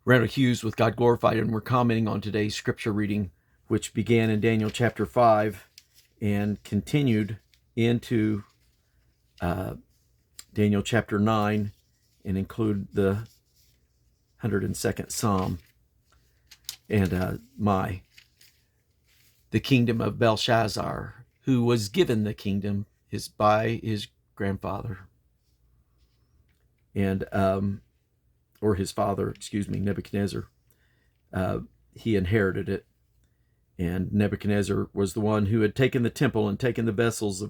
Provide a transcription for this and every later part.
Randall Hughes with God Glorified, and we're commenting on today's scripture reading, which began in Daniel chapter 5 and continued into Daniel chapter 9 and include the 102nd Psalm. And the kingdom of Belshazzar, who was given the kingdom by his grandfather, and or his father, Nebuchadnezzar. He inherited it. And Nebuchadnezzar was the one who had taken the temple and taken the vessels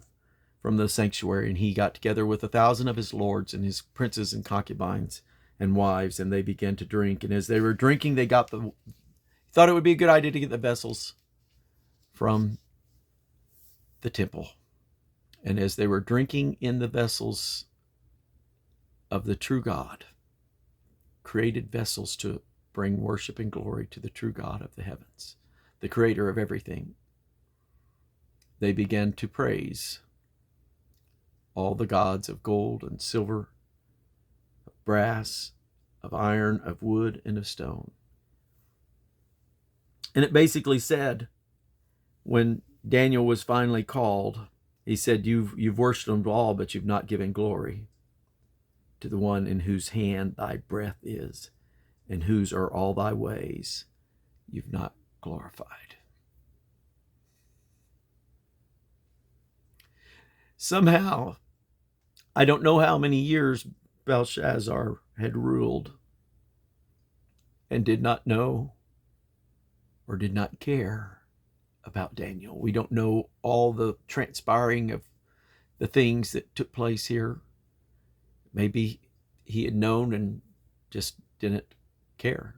from the sanctuary. And he got together with 1,000 of his lords and his princes and concubines and wives, and they began to drink. And as they were drinking, they thought it would be a good idea to get the vessels from the temple. And as they were drinking in the vessels of the true God, created vessels to bring worship and glory to the true God of the heavens, the creator of everything, they began to praise all the gods of gold and silver, of brass, of iron, of wood, and of stone. And it basically said, when Daniel was finally called, he said, you've worshipped them all, but you've not given glory to the one in whose hand thy breath is, and whose are all thy ways. You've not glorified. Somehow, I don't know how many years Belshazzar had ruled and did not know or did not care about Daniel. We don't know all the transpiring of the things that took place here. Maybe he had known and just didn't care.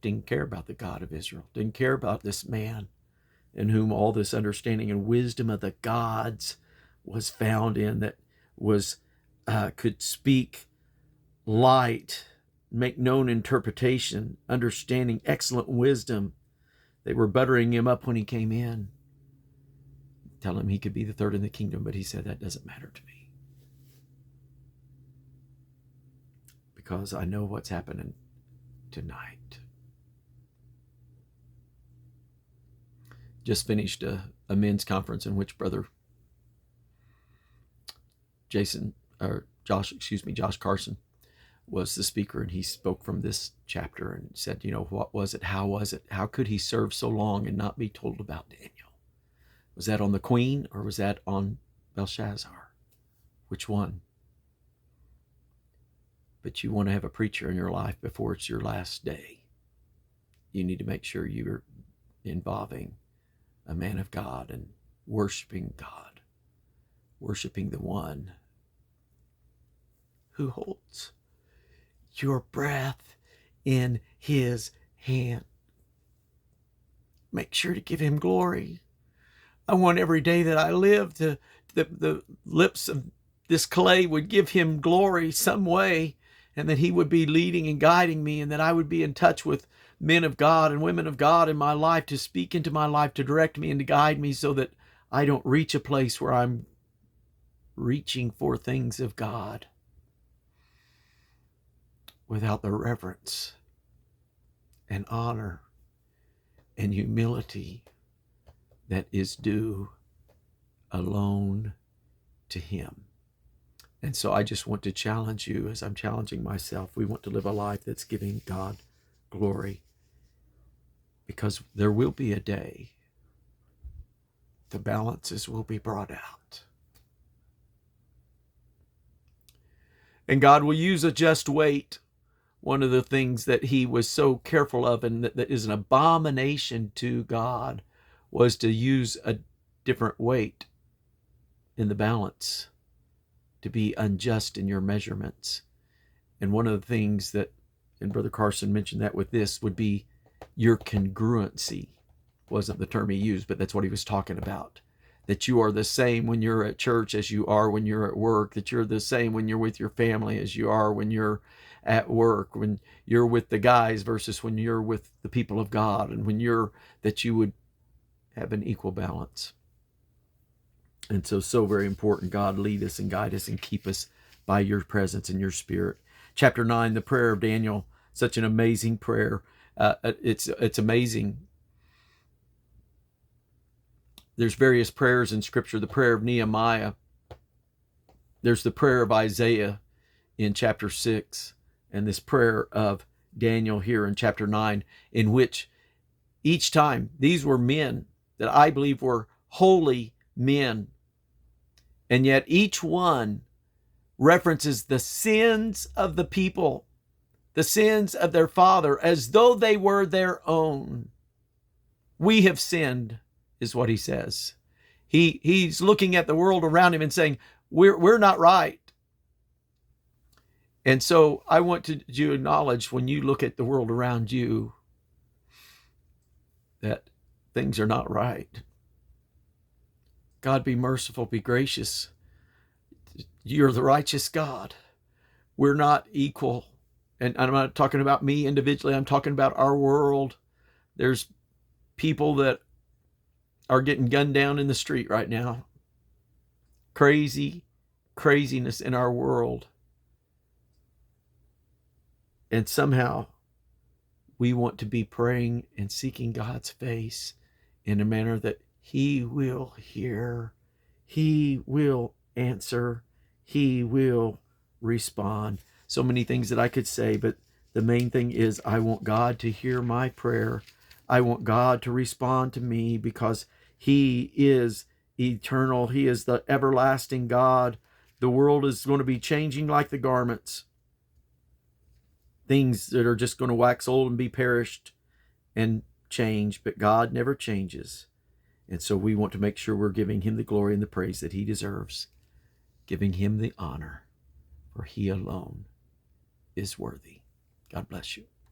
Didn't care about the God of Israel. Didn't care about this man in whom all this understanding and wisdom of the gods was found in, that was could speak light, make known interpretation, understanding, excellent wisdom. They were buttering him up when he came in, telling him he could be the third in the kingdom, but he said, that doesn't matter to me, because I know what's happening tonight. Just finished a men's conference in which Brother Josh Carson was the speaker, and he spoke from this chapter and said, what was it? How was it? How could he serve so long and not be told about Daniel? Was that on the queen or was that on Belshazzar? Which one? But you want to have a preacher in your life before it's your last day. You need to make sure you're involving a man of God and worshiping God, worshiping the one who holds your breath in his hand. Make sure to give him glory. I want every day that I live, the lips of this clay would give him glory some way, and that he would be leading and guiding me, and that I would be in touch with men of God and women of God in my life to speak into my life, to direct me and to guide me, so that I don't reach a place where I'm reaching for things of God without the reverence and honor and humility that is due alone to him. And so I just want to challenge you, as I'm challenging myself. We want to live a life that's giving God glory, because there will be a day the balances will be brought out. And God will use a just weight. One of the things that he was so careful of, and that is an abomination to God, was to use a different weight in the balance, to be unjust in your measurements. And one of the things that, and Brother Carson mentioned that with this, would be your congruency. Wasn't the term he used, but that's what he was talking about. That you are the same when you're at church as you are when you're at work, that you're the same when you're with your family as you are when you're at work, when you're with the guys versus when you're with the people of God, and that you would have an equal balance. And so very important. God, lead us and guide us and keep us by your presence and your spirit. Chapter 9, the prayer of Daniel. Such an amazing prayer. It's amazing. There's various prayers in Scripture. The prayer of Nehemiah. There's the prayer of Isaiah in chapter 6, and this prayer of Daniel here in chapter 9, in which each time these were men that I believe were holy men, and yet each one references the sins of the people, the sins of their father, as though they were their own. We have sinned, is what he says. He's looking at the world around him and saying, we're not right. And so I want you to acknowledge, when you look at the world around you, that things are not right. God, be merciful, be gracious. You're the righteous God. We're not equal. And I'm not talking about me individually. I'm talking about our world. There's people that are getting gunned down in the street right now. Craziness in our world. And somehow we want to be praying and seeking God's face in a manner that He will hear, He will answer, He will respond. So many things that I could say, but the main thing is I want God to hear my prayer. I want God to respond to me, because He is eternal. He is the everlasting God. The world is going to be changing like the garments. Things that are just going to wax old and be perished and change, but God never changes. And so we want to make sure we're giving Him the glory and the praise that He deserves, giving Him the honor, for He alone is worthy. God bless you.